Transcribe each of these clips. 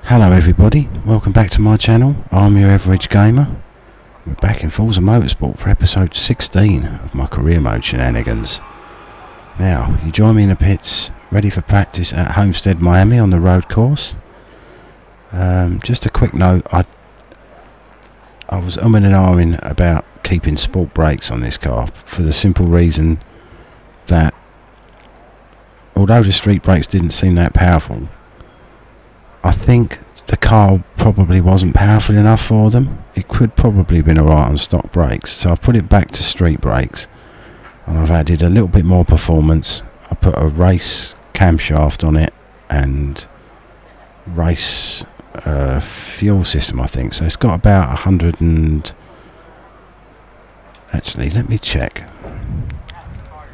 Hello everybody, welcome back to my channel. I'm your average gamer. We're back in Forza Motorsport for episode 16 of my career mode shenanigans. Now, you join me in the pits, ready for practice at Homestead, Miami on the road course. Just a quick note, I was umming and ahhing about keeping sport brakes on this car for the simple reason that although the street brakes didn't seem that powerful, I think the car probably wasn't powerful enough for them. It could probably have been alright on stock brakes, so I've put it back to street brakes and I've added a little bit more performance. I put a race camshaft on it and race fuel system, I think. So it's got about 100 and... actually, let me check.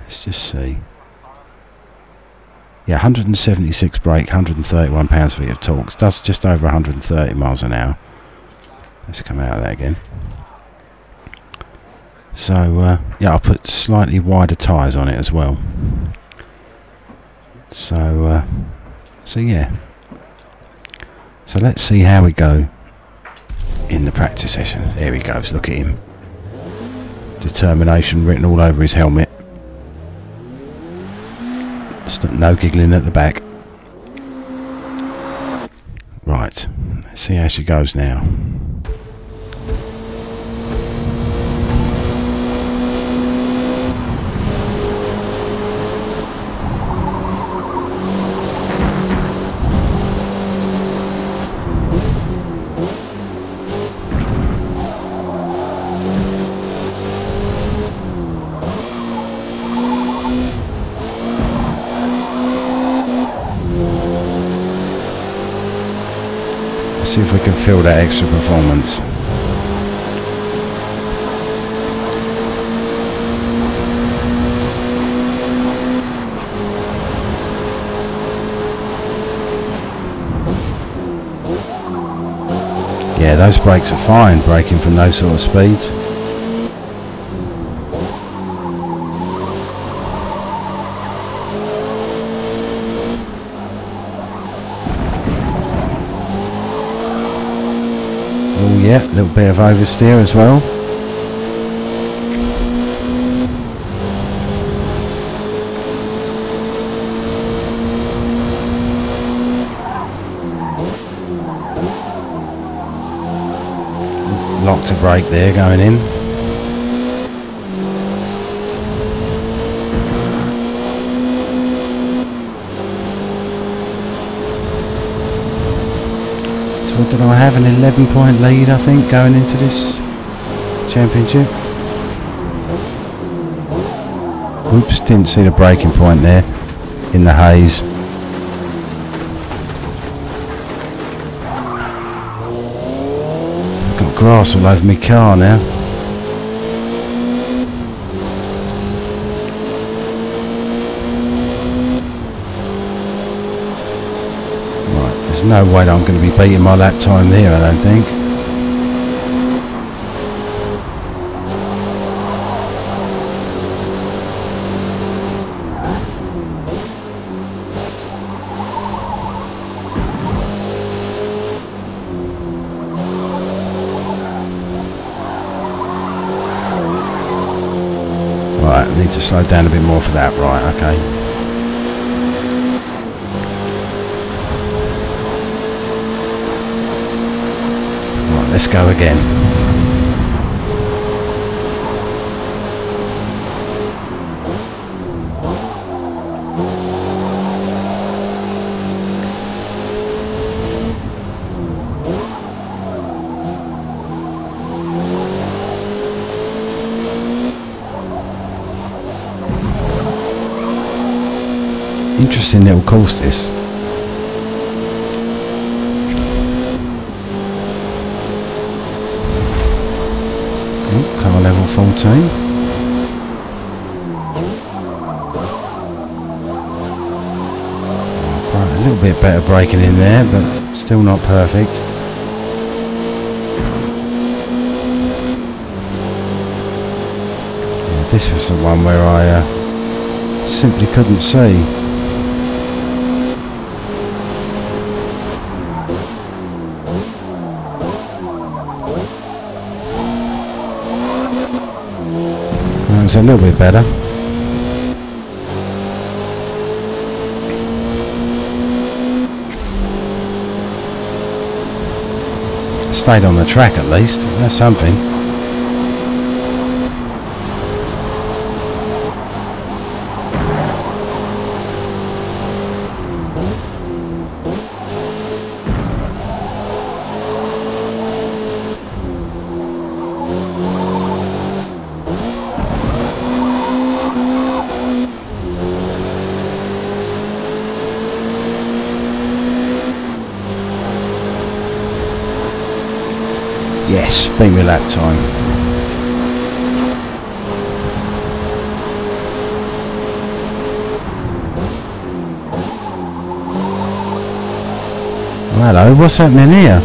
Let's just see. Yeah, 176 brake, 131 pounds-feet of torque. Does just over 130 miles an hour. Let's come out of that again. So, yeah, I'll put slightly wider tyres on it as well. So yeah. So let's see how we go in the practice session. There he goes, look at him. Determination written all over his helmet. No giggling at the back. Right, let's see how she goes now. See if we can feel that extra performance. Yeah, those brakes are fine, braking from those sort of speeds. Yeah, a little bit of oversteer as well. Locked a brake there going in. What did I have? An 11-point lead, I think, going into this championship. Oops, didn't see the braking point there in the haze. I've got grass all over my car now. There's no way that I'm going to be beating my lap time there, I don't think. Right, I need to slow down a bit more for that, right, okay. Let's go again. Interesting little course this. Car level 14. Right, a little bit better braking in there, but still not perfect. Yeah, this was the one where I simply couldn't see. was a little bit better. Stayed on the track at least, that's something. Yes, beat me lap time. Oh, hello, what's happening here?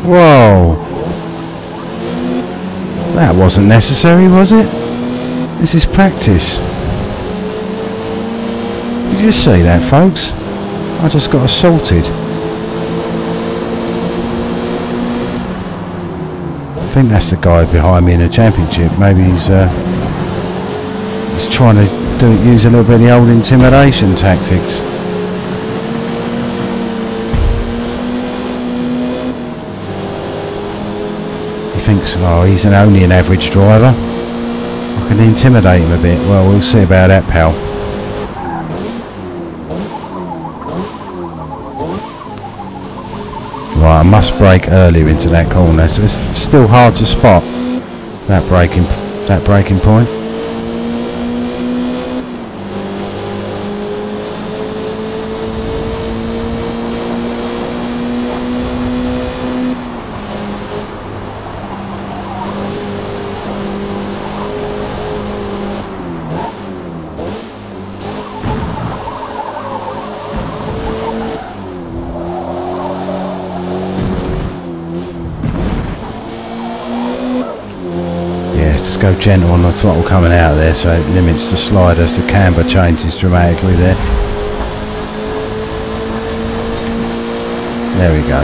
Whoa! That wasn't necessary, was it? This is practice. Did you see that, folks? I just got assaulted. I think that's the guy behind me in the championship. Maybe he's trying to use a little bit of the old intimidation tactics. He thinks, oh, he's only an average driver. I can intimidate him a bit. Well, we'll see about that, pal. Right, I must brake earlier into that corner. It's still hard to spot that braking point. Just go gentle on the throttle coming out of there, so it limits the slide as the camber changes dramatically there. There we go.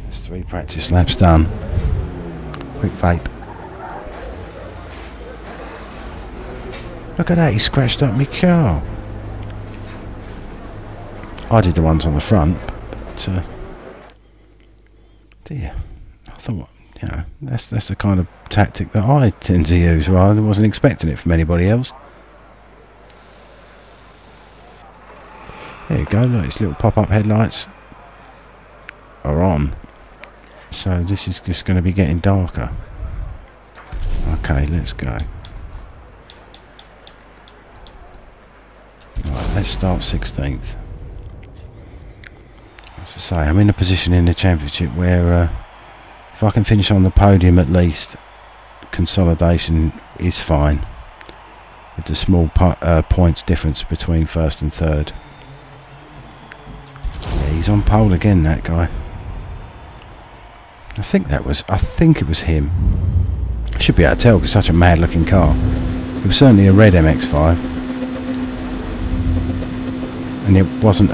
That's 3 practice laps done. Quick vape. Look at that, he scratched up my car. I did the ones on the front, but dear, I thought, you know, that's the kind of tactic that I tend to use. Right, I wasn't expecting it from anybody else. There you go, look, its little pop-up headlights are on. So this is just going to be getting darker. Okay, let's go. Right, let's start 16th. As I say, I'm in a position in the championship where if I can finish on the podium at least, consolidation is fine. With the small points difference between first and third. Yeah, he's on pole again, that guy. I think it was him. I should be able to tell because it's such a mad looking car. It was certainly a red MX-5. And it wasn't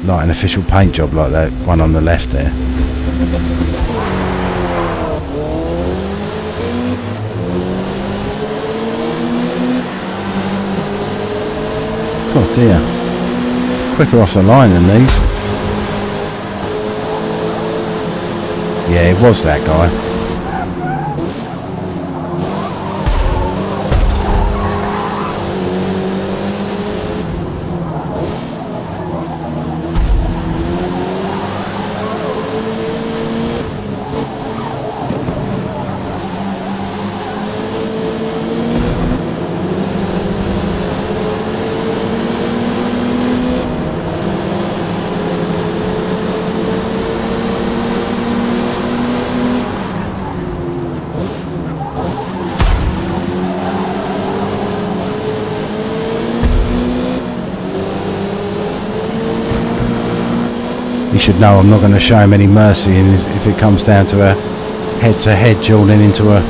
like an official paint job like that one on the left there. Oh dear. Quicker off the line than these. Yeah, it was that guy. He should know I'm not going to show him any mercy, and if it comes down to a head-to-head dueling into a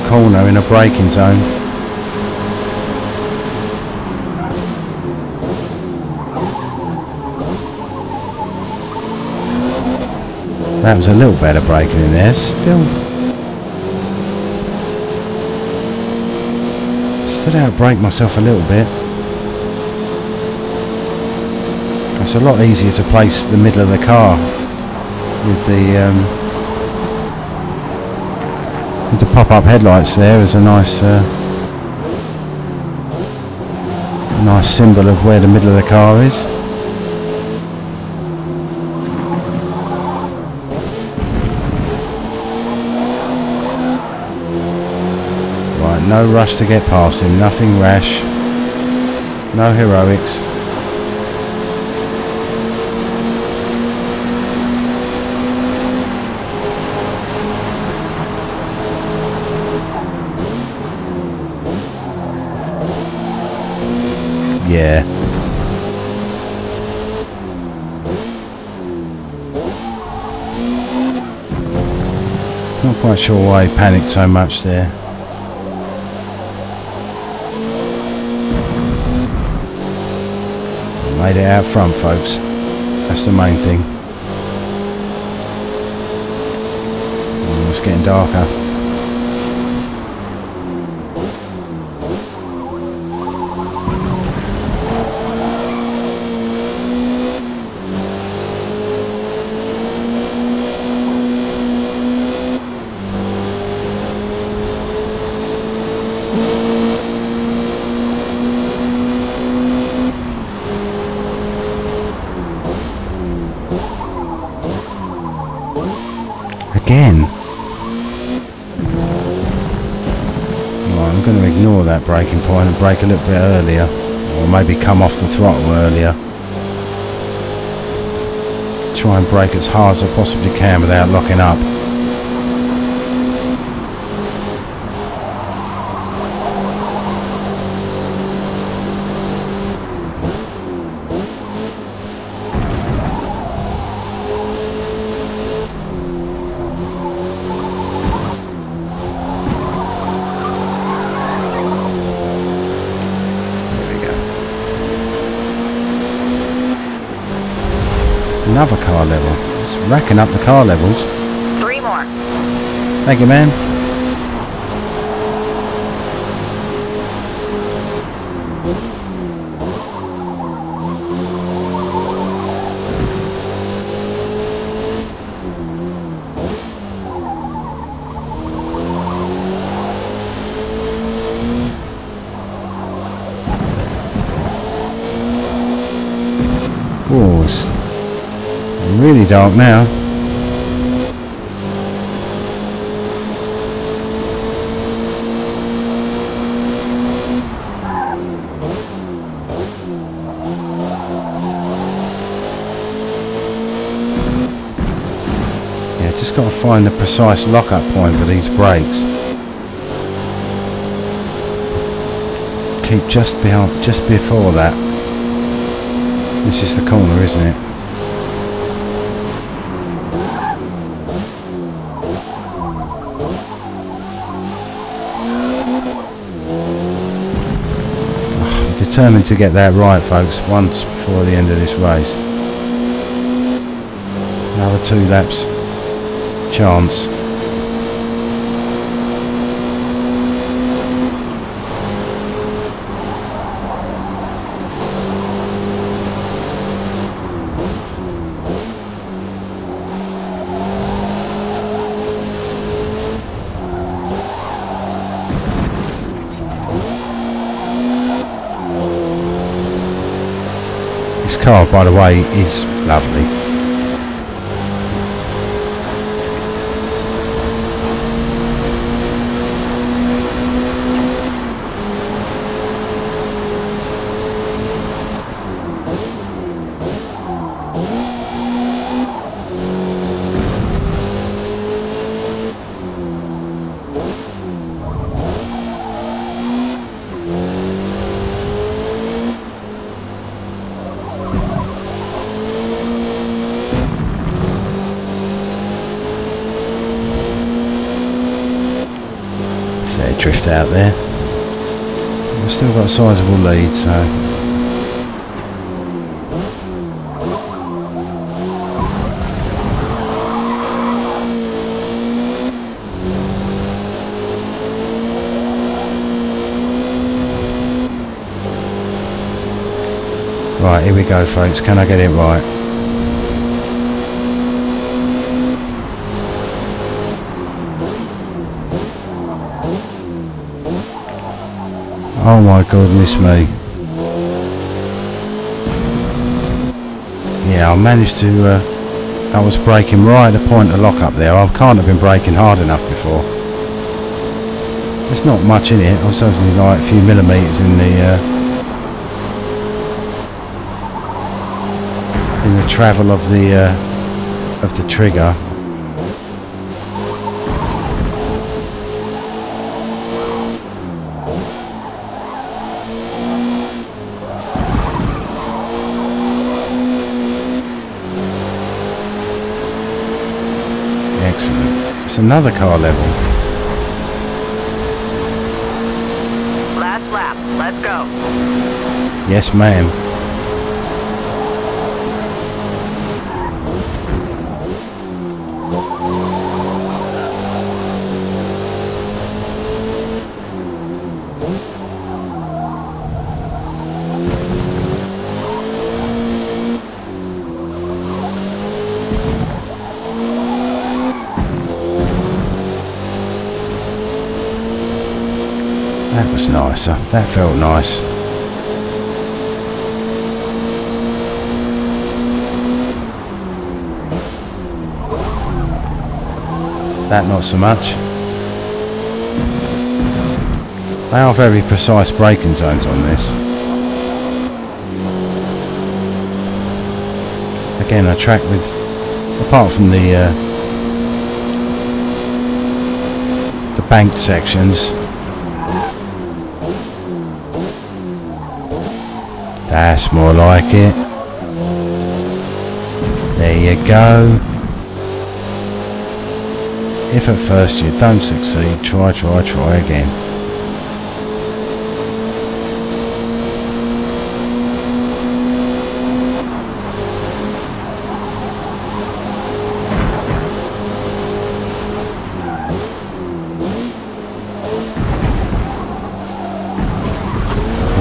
corner in a braking zone. That was a little better braking in there. Still outbrake myself a little bit. It's a lot easier to place the middle of the car with the pop-up headlights there as a nice symbol of where the middle of the car is. Right, no rush to get past him, nothing rash, no heroics. Yeah. Not quite sure why he panicked so much there. Made it out front, folks. That's the main thing. Oh, it's getting darker. Again. Right, I'm going to ignore that braking point and brake a little bit earlier, or maybe come off the throttle earlier. Try and brake as hard as I possibly can without locking up. Another car level. It's racking up the car levels. 3 more. Thank you, man. Oh, it's really dark now. Yeah, just got to find the precise lockup point for these brakes. Keep just before that. This is the corner, isn't it? Determined to get that right, folks, once before the end of this race. Another 2 laps chance. This car, by the way, is lovely. Drift out there. We've still got a sizable lead, so Right, here we go folks, can I get it right? Oh my goodness me. Yeah, I managed to, I was braking right at the point of lock up there. I can't have been braking hard enough before. There's not much in it, I was only like a few millimetres in the travel of the trigger. Excellent. It's another car level. Last lap. Let's go. Yes, ma'am. That was nicer. That felt nice. That not so much. They are very precise braking zones on this. Again, a track with, apart from the banked sections. That's more like it. There you go. If at first you don't succeed, try again.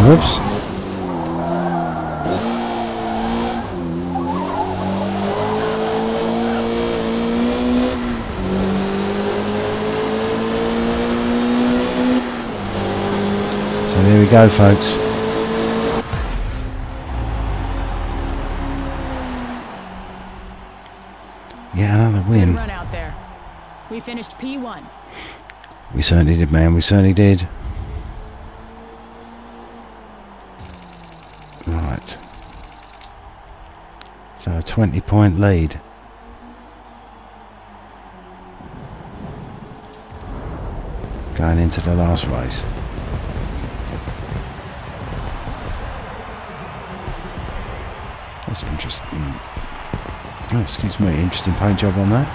Whoops. So there we go, folks. Yeah, another win. Good run out there. We finished P1. We certainly did, man. We certainly did. Right. So a 20-point lead. Going into the last race. That's interesting. Oh, excuse me, interesting paint job on that.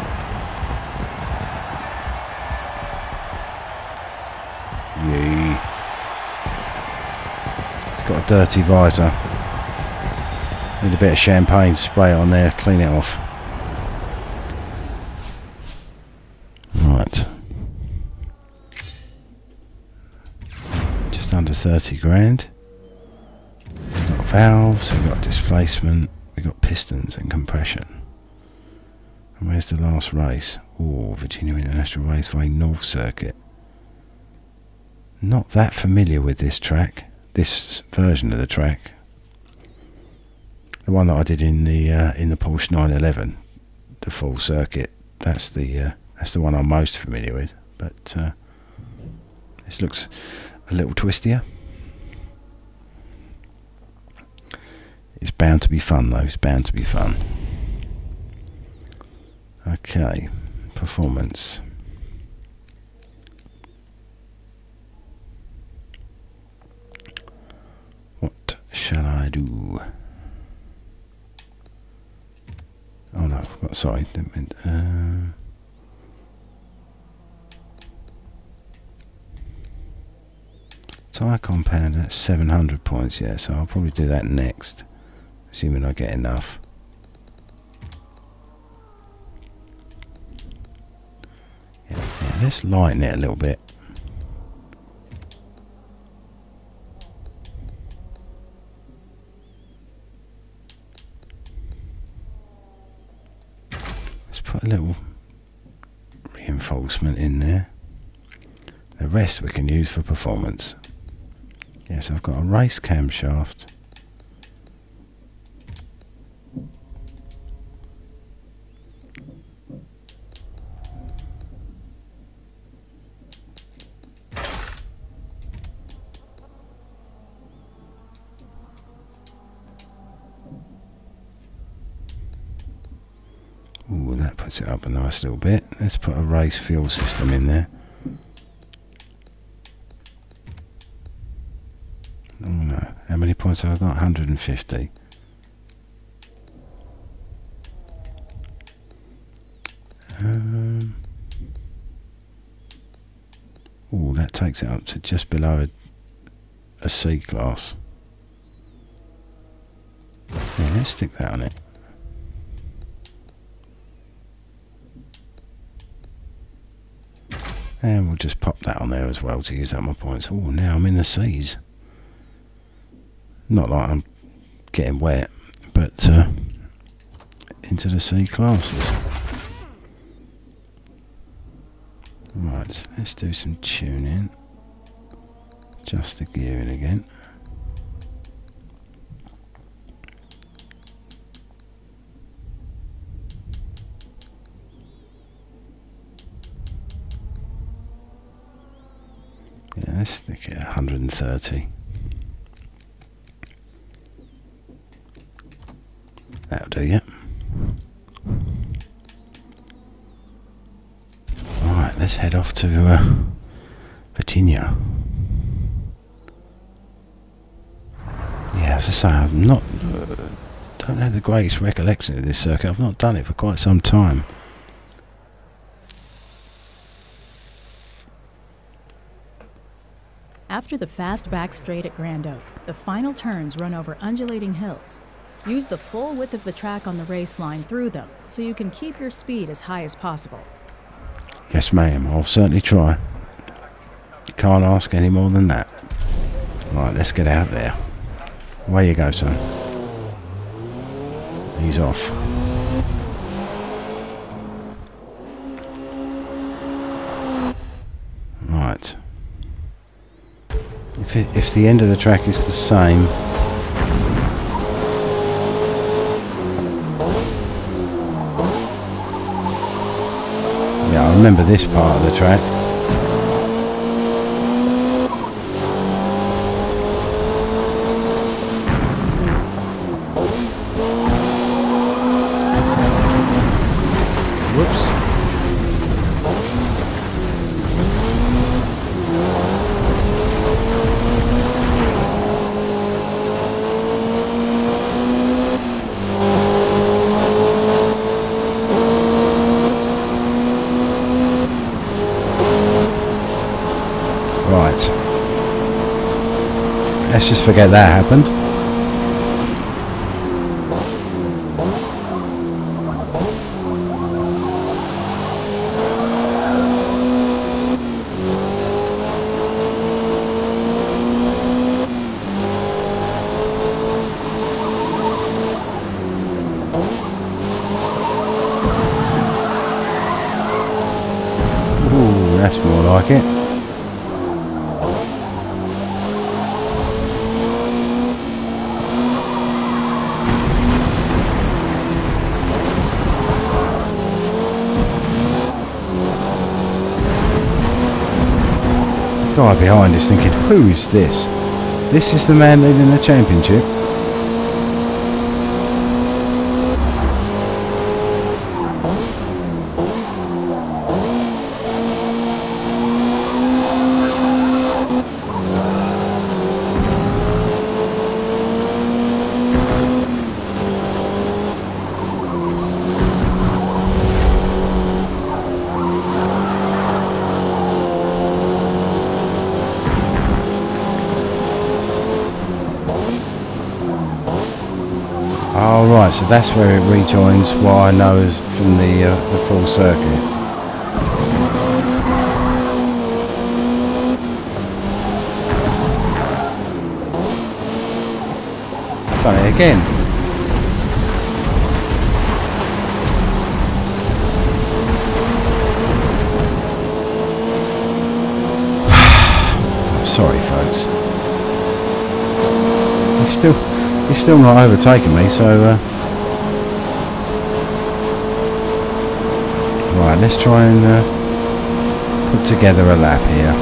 Yay. It's got a dirty visor. Need a bit of champagne, spray it on there, clean it off. Right. Just under 30 grand. We've got valves, we've got displacement, we've got pistons and compression. And where's the last race? Oh, Virginia International Raceway North Circuit. Not that familiar with this track, this version of the track. The one that I did in the Porsche 911, the full circuit. That's the one I'm most familiar with. But this looks a little twistier. It's bound to be fun though, it's bound to be fun. Okay, performance. What shall I do? Oh no, sorry. Tyre compound at 700 points, yeah, so I'll probably do that next. Assuming I get enough. Yeah, let's lighten it a little bit. put a little reinforcement in there. The rest we can use for performance. Yes, I've got a race camshaft. Ooh, that puts it up a nice little bit. Let's put a race fuel system in there. Oh no, how many points have I got? 150. Oh, that takes it up to just below a C class. Yeah, let's stick that on it. And we'll just pop that on there as well to use up my points. Oh, now I'm in the C's. Not like I'm getting wet, but into the C classes. Right, let's do some tuning. Just the gearing again. Yeah, let's stick it at 130. That'll do, yeah. Alright, let's head off to Virginia. Yeah, as I say, I'm not, don't have the greatest recollection of this circuit. I've not done it for quite some time. After the fast back straight at Grand Oak, the final turns run over undulating hills. Use the full width of the track on the race line through them, so you can keep your speed as high as possible. Yes, ma'am, I'll certainly try. You can't ask any more than that. Right, let's get out there. Away you go, son. He's off. Right. If the end of the track is the same, yeah, I remember this part of the track. Whoops. Right. Let's just forget that happened. Ooh, that's more like it. Guy behind is thinking, who is this? This is the man leading the championship. Oh right, so that's where it rejoins what I know is from the full circuit. I've done it again. sorry, folks. He's still not overtaking me, so right, let's try and put together a lap here.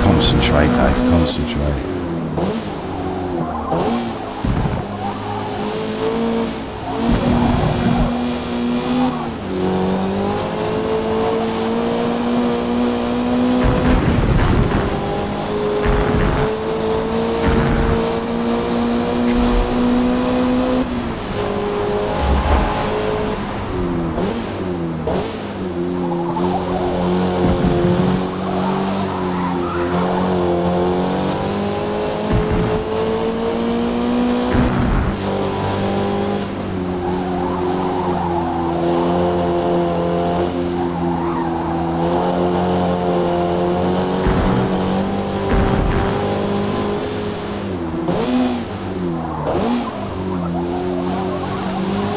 Concentrate, Dave, concentrate.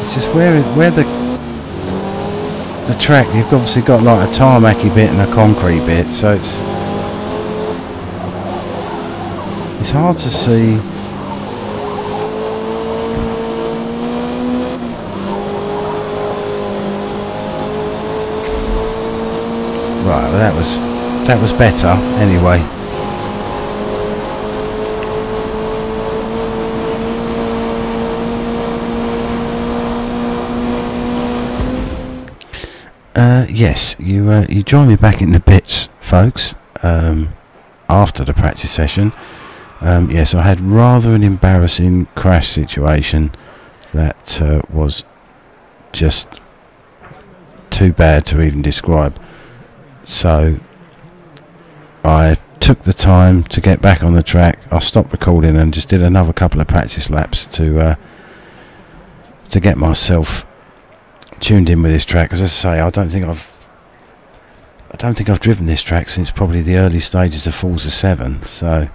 It's just where the track, you've obviously got like a tarmacy bit and a concrete bit, so it's hard to see. Right, well that was better anyway. Yes, you join me back in the bits, folks, after the practice session. Yes, I had rather an embarrassing crash situation that was just too bad to even describe. So I took the time to get back on the track. I stopped recording and just did another couple of practice laps to get myself tuned in with this track. As I say, I don't think I've driven this track since probably the early stages of Forza 7, so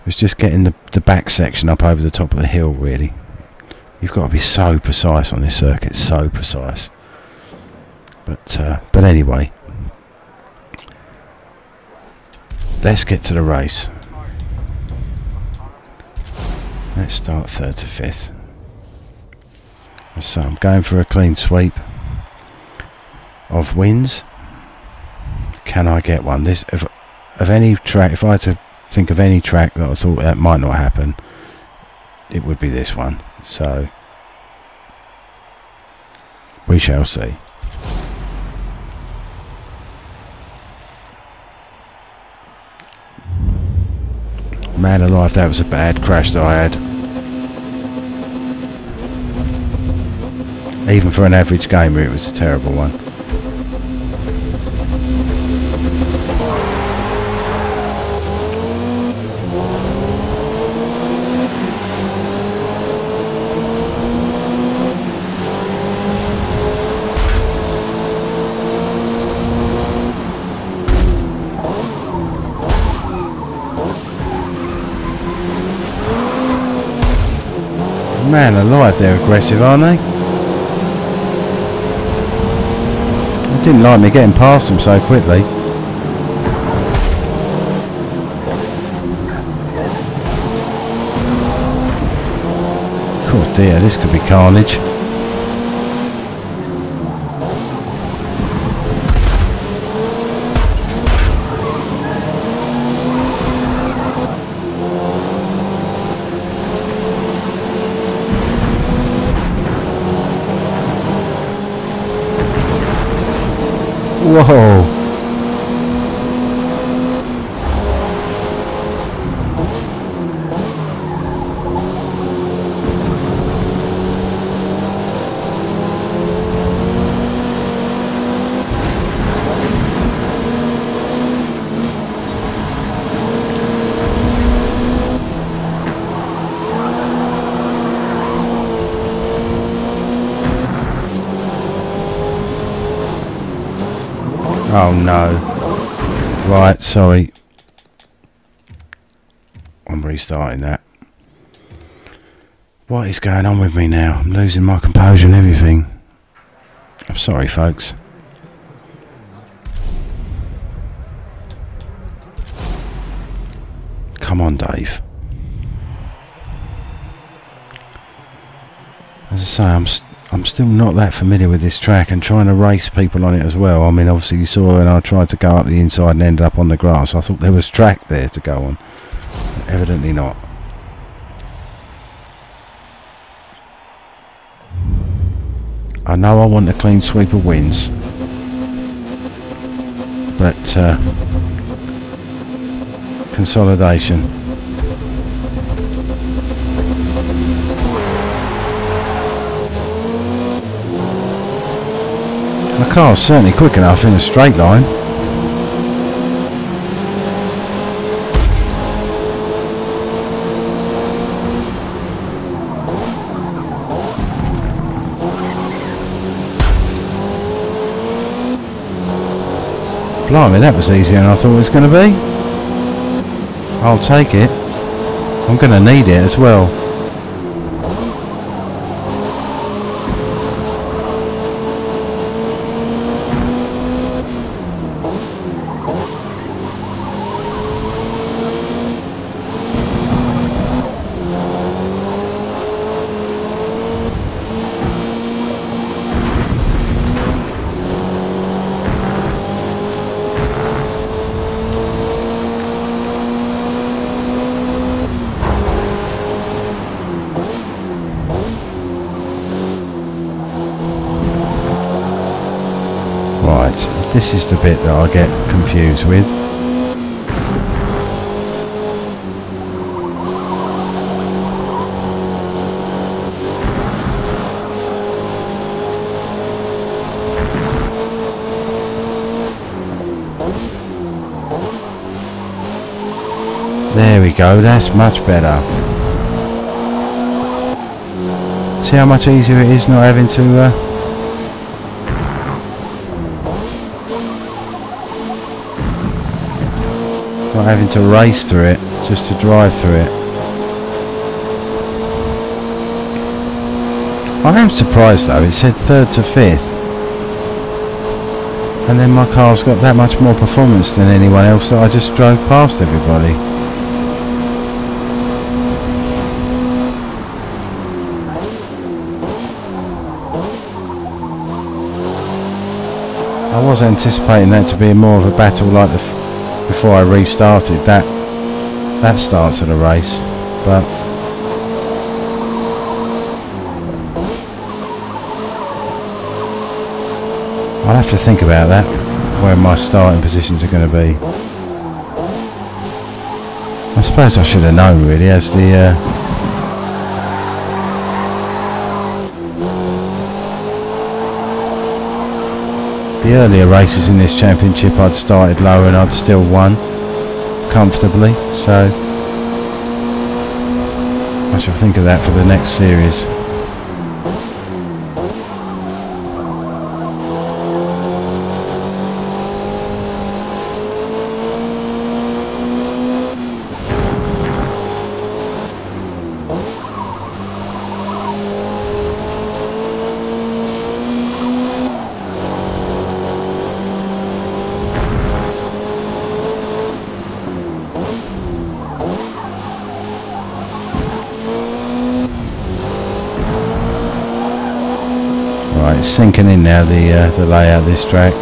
it's just getting the back section up over the top of the hill. Really, you've got to be so precise on this circuit, so precise. But anyway, let's get to the race. Let's start 3rd to 5th. So I'm going for a clean sweep of wins. Can I get one? Of any track, if I had to think of any track that I thought that might not happen, it would be this one. So we shall see. Man alive, that was a bad crash that I had. Even for an average gamer, it was a terrible one. Man alive, they're aggressive, aren't they? Didn't like me getting past them so quickly. Oh dear, this could be carnage. Whoa. Oh no. Right, sorry. I'm restarting that. What is going on with me now? I'm losing my composure and everything. I'm sorry, folks. Come on, Dave. As I say, I'm still not that familiar with this track and trying to race people on it as well. I mean, obviously you saw when I tried to go up the inside and ended up on the grass. I thought there was track there to go on. But evidently not. I know I want a clean sweep of wins, but consolidation. My car's certainly quick enough in a straight line. Blimey, that was easier than I thought it was going to be. I'll take it. I'm going to need it as well. This is the bit that I get confused with. There we go, that's much better. See how much easier it is not having to not having to race through it, just to drive through it. I am surprised though, it said 3rd to 5th. And then my car's got that much more performance than anyone else that I just drove past everybody. I was anticipating that to be more of a battle like before I restarted that start to the race, but I'll have to think about that, where my starting positions are going to be. I suppose I should have known really, as the earlier races in this championship I'd started low and I'd still won comfortably, so I shall think of that for the next series. Right, it's sinking in now, the layout of this track.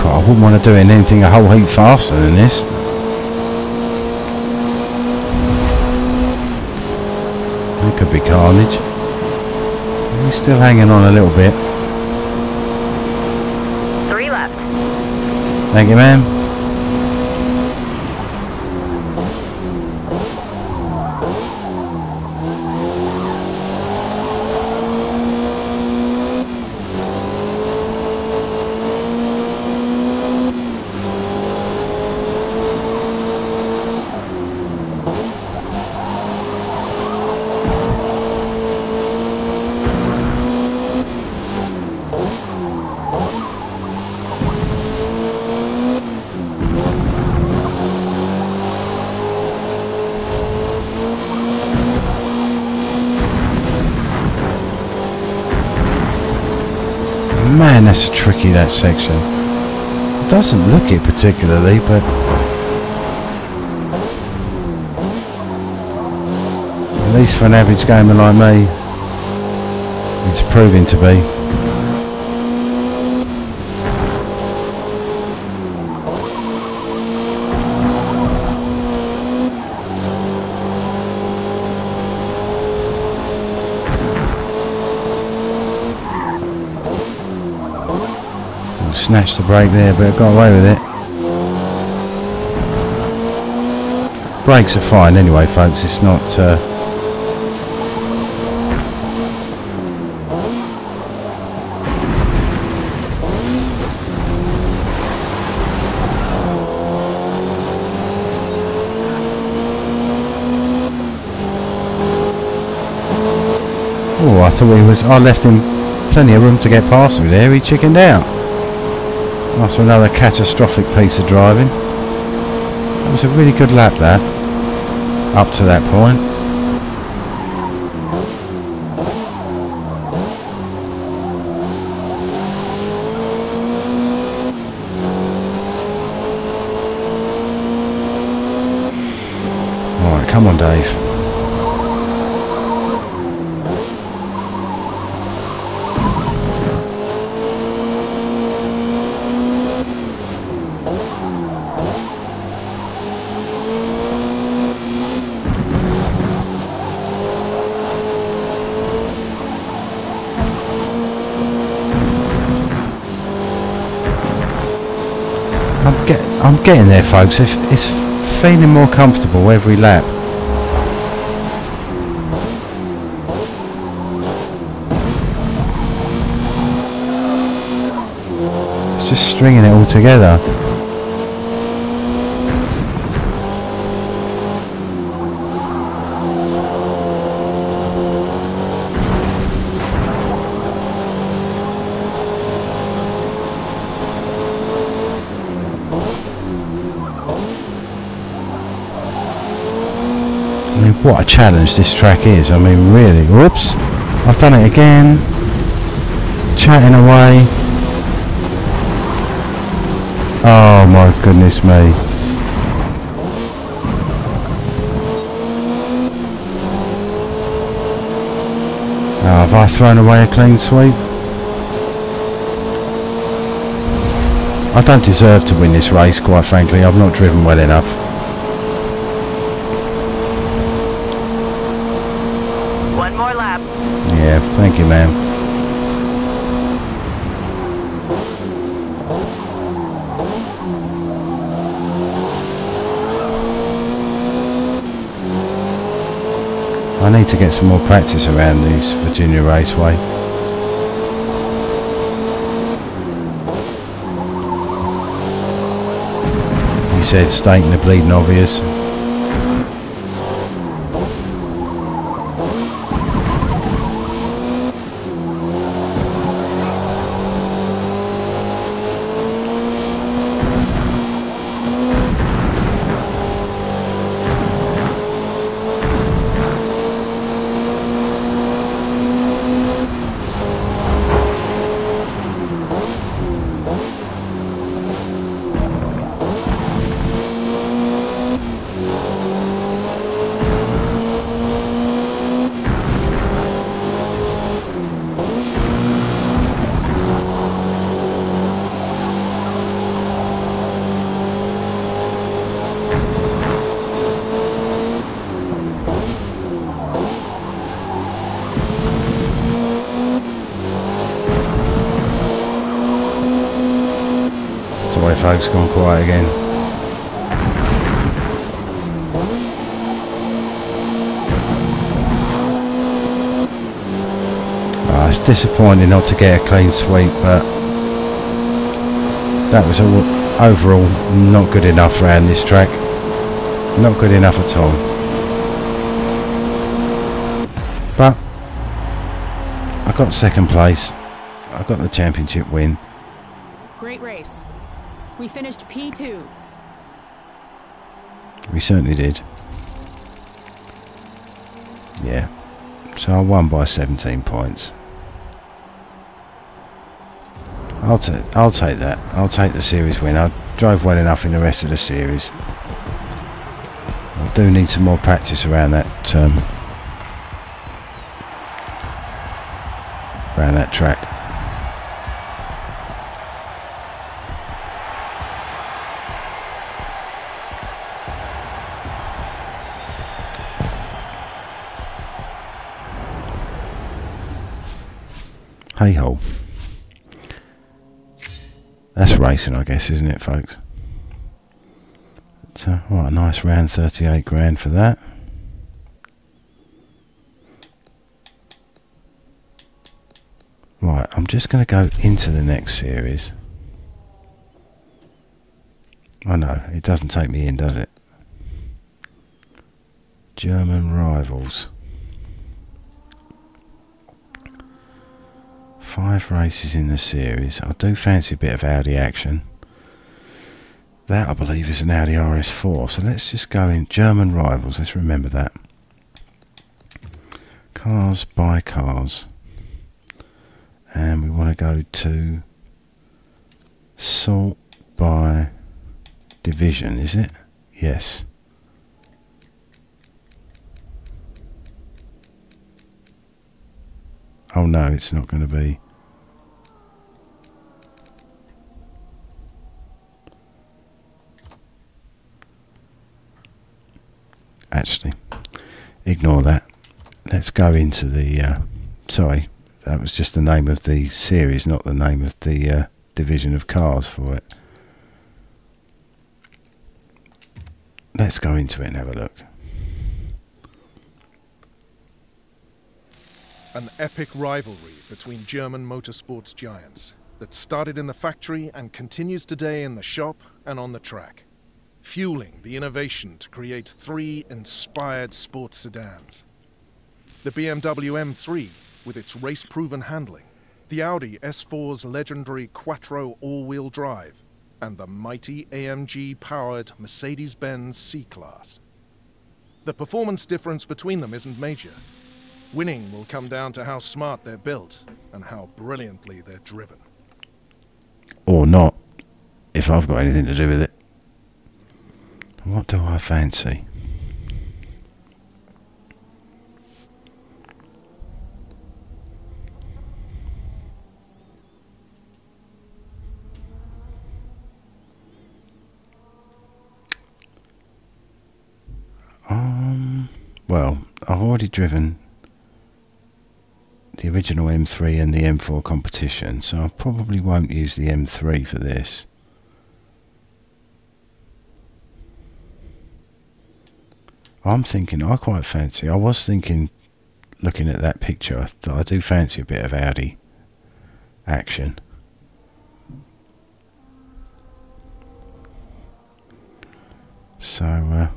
God, I wouldn't want to do anything a whole heap faster than this. It could be carnage. He's still hanging on a little bit. 3 left. Thank you, ma'am. Man, that's tricky, that section. It doesn't look it particularly, but at least for an average gamer like me, it's proving to be. Snatched the brake there, but I got away with it. Brakes are fine anyway, folks. It's not oh, I thought he was. I left him plenty of room to get past me there. He chickened out after another catastrophic piece of driving. It was a really good lap, that, up to that point. Alright, come on, Dave. I'm getting there, folks. It's feeling more comfortable every lap. It's just stringing it all together. I mean, what a challenge this track is. I mean, really. Whoops. I've done it again. Chatting away. Oh my goodness me. Oh, have I thrown away a clean sweep? I don't deserve to win this race, quite frankly. I've not driven well enough. Yeah, thank you, ma'am. I need to get some more practice around these Virginia Raceway. He said, stating the bleeding obvious. Sorry folks, gone quiet again. It's disappointing not to get a clean sweep, but that was overall not good enough around this track. Not good enough at all. But I got second place. I got the championship win. Great race. We finished P2. We certainly did. Yeah. So I won by 17 points. I'll take that. I'll take the series win. I drove well enough in the rest of the series. I do need some more practice around that track. Hey ho. That's racing, I guess, isn't it, folks? But, right, a nice round 38 grand for that. Right, I'm just going to go into the next series. I know, it doesn't take me in, does it? German rivals. 5 races in the series. I do fancy a bit of Audi action. That, I believe, is an Audi RS4. So let's just go in German rivals. Let's remember that. Cars by cars. And we want to go to sort by division, is it? Yes. Oh no, it's not going to be. Actually, ignore that. Let's go into the sorry, that was just the name of the series, not the name of the division of cars for it. Let's go into it and have a look. An epic rivalry between German motorsports giants that started in the factory and continues today in the shop and on the track, fueling the innovation to create 3 inspired sports sedans. The BMW M3 with its race-proven handling, the Audi S4's legendary Quattro all-wheel drive, and the mighty AMG-powered Mercedes-Benz C-Class. The performance difference between them isn't major. Winning will come down to how smart they're built and how brilliantly they're driven. Or not, if I've got anything to do with it. What do I fancy? Well, I've already driven the original M3 and the M4 competition, so I probably won't use the M3 for this. I'm thinking, I was thinking, looking at that picture, that I do fancy a bit of Audi action. So,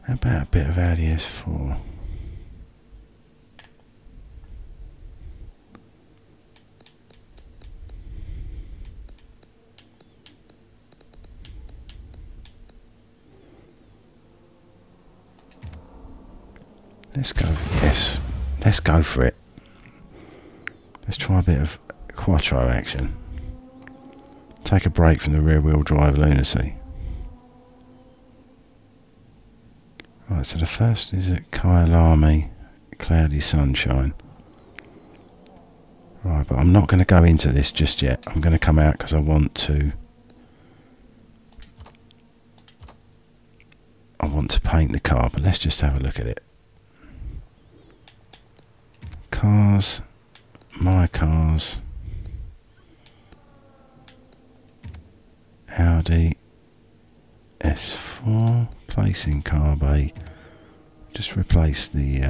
how about a bit of Audi S4? Let's go, yes, let's go for it. Let's try a bit of Quattro action. Take a break from the rear wheel drive lunacy. Right, so the first is at Kyalami, Cloudy Sunshine. Right, but I'm not going to go into this just yet. I'm going to come out because I want to paint the car, but let's just have a look at it. Cars, my cars, Audi S4, placing car bay, just replace the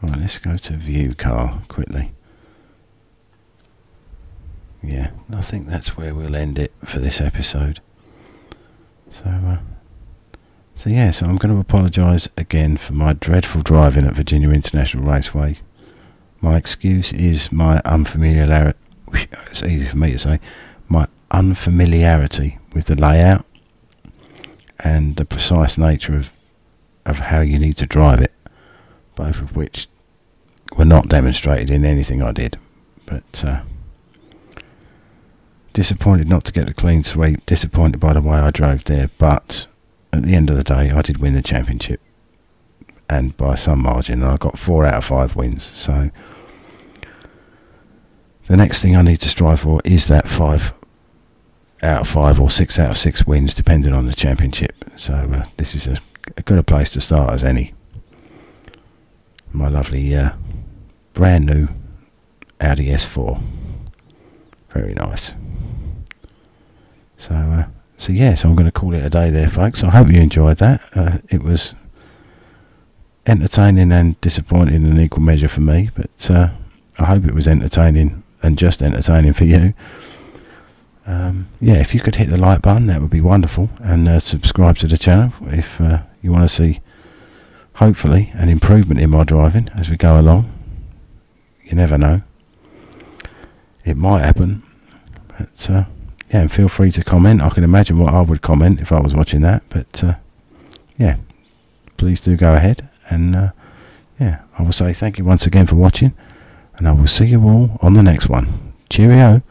right, let's go to view car quickly. Yeah, I think that's where we'll end it for this episode. So yeah, so I'm going to apologise again for my dreadful driving at Virginia International Raceway. My excuse is my unfamiliarity, it's easy for me to say, my unfamiliarity with the layout and the precise nature of how you need to drive it, both of which were not demonstrated in anything I did. But disappointed not to get the clean sweep, disappointed by the way I drove there, but at the end of the day I did win the championship, and by some margin, and I got 4 out of 5 wins. So the next thing I need to strive for is that 5 out of 5 or 6 out of 6 wins, depending on the championship. So this is as good a place to start as any. My lovely brand new Audi S4, very nice. So I'm going to call it a day there, folks. I hope you enjoyed that. It was entertaining and disappointing in equal measure for me, but I hope it was entertaining and just entertaining for you. If you could hit the like button, that would be wonderful, and subscribe to the channel if you want to see, hopefully, an improvement in my driving as we go along. You never know, it might happen. But and feel free to comment. I can imagine what I would comment if I was watching that, but please do go ahead, and I will say thank you once again for watching, and I will see you all on the next one. Cheerio.